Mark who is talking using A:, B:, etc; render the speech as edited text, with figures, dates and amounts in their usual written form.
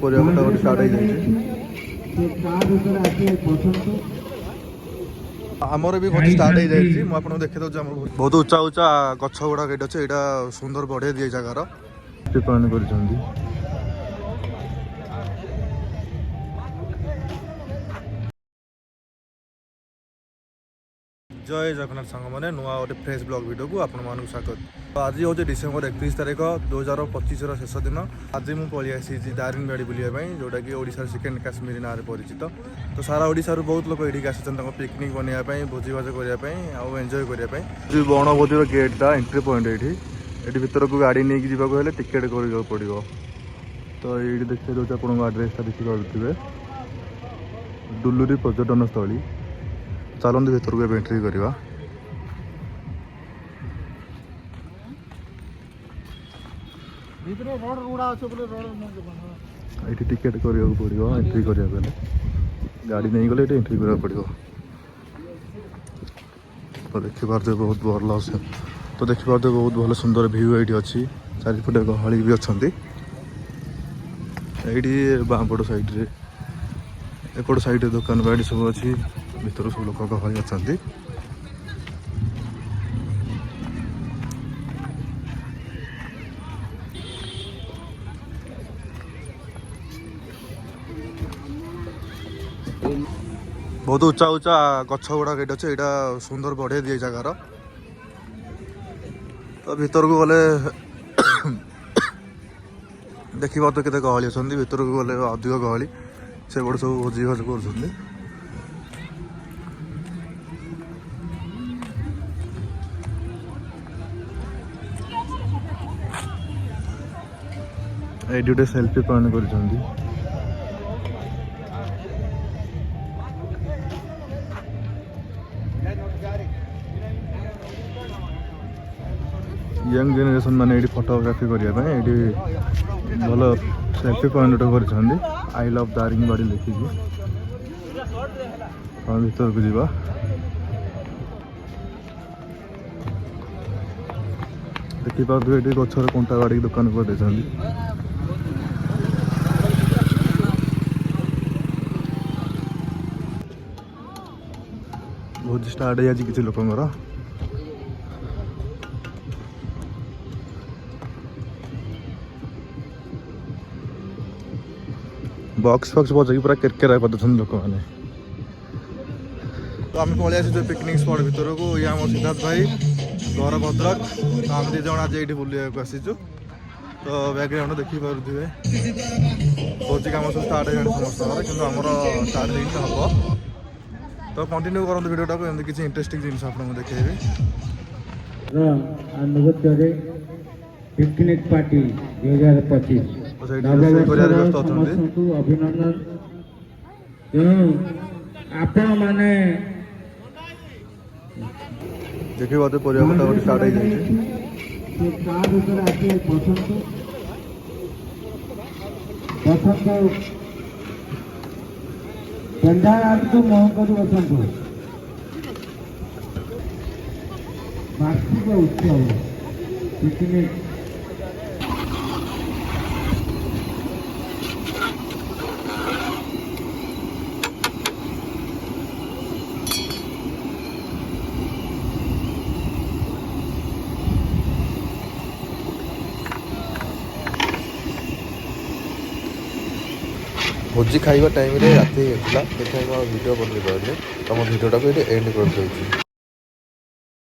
A: ପରିବା ଗୋଟେ ଷ୍ଟାର୍ଟ ହେଇଯାଇଛି। ଆମର ବି ଭୋଜି ଷ୍ଟାର୍ଟ ହେଇଯାଇଛି। ମୁଁ ଆପଣଙ୍କୁ ଦେଖେଇ ଦେଉଛି। ଆମର ବହୁତ ଉଚ୍ଚା ଉଚ୍ଚା ଗଛ ଗୁଡ଼ାକ ଏଇଠି ଅଛି। ଏଇଟା ସୁନ୍ଦର ବଢ଼େଇ ଦିଏ ଜାଗାର ପାଳନ କରିଛନ୍ତି। जय जगन्नाथ सांग मैंने नुआ गोटे फ्रेश ब्लॉग वीडियो को आपण मानक स्वागत। तो आज हूँ डिसेम्बर 31 तारीख 2025 शेष दिन। आज मुझे पलि आसी दारिंगबाड़ी बुलाया जोटा कि ओडिशार सेकेंड काश्मीर ना परिचित। तो सारा ओडिशार बहुत लोग ये आसान पिकनिक बनवाई भोजी भाज करने एंजय करने। बणभोजीर गेटा एंट्री पॉइंट ये भितर को गाड़ी नहीं जावाक टिकेट कर पड़ो। तो ये देखिए दूसरे आप आड्रेसटा देखिए डुलुरी पर्यटन स्थली। चलते भर को एंट्री करवा। ये टिकेट करने पड़ो एंट्री करने गाड़ी नहीं गले एंट्री करा पड़ो। तो देखिए बहुत भल से तो देखिए बहुत भल सुंदर व्यू ये अच्छी। चारिपटे गहली भी अच्छा ये बाँपट साइड्रे एपट साइड्रे दुकान बाड़ी सब अच्छी। भीतर सब लोक गहली अच्छा। बहुत उच्चा उच्चा गछ गुड़ाक ये अच्छे। यहाँ सुंदर बढ़े दिए जगार। तो भीतर को गले देखा तो केते गहली अच्छा। भीतर को गले अधिक गहली से बड़े सब भोजी भाज कर। ये सेल्फी पालन कर। यंग जेनेरेशन मैंने ये फोटोग्राफी करने भल सेल्फी पॉइंट कर। आई लव दारिंगबाड़ी लिखिकी भीतर को जावा। देखिए ये गचर कंटा गाड़ी दुकान कर। भोज स्टार्ट है आज किसी लोकंर। बॉक्स फक्स बजे पूरा केरकेरा कर देते लोक मैंने। तो आम पलि आसी पिकनिक स्पॉट भीतर को। ये आम सिद्धार्थ भाई घर भद्रक। तो आम दीज आज ये बुलाया आसीचु। तो बैकग्राउंड देखी पारे भोजी कम सब स्टार्ट है समस्त कि स्टार्ट हम। तो कंटिन्यू करूँ वीडियोटा को एमती किसी इंटरेस्टिंग जिन आपको देखेबी।
B: पिकनिक पार्टी 2025 अभिनंदन। आपण माने
A: देखिए बात परिवार स्टार्ट हो जाए।
B: पेंडा आदि मोह कर वार्षिक उत्सव पिकनिक
A: भोजी खाइबा टाइम रे राति होता। वीडियो बन पारे तुम भिडियोटा को एंड कर।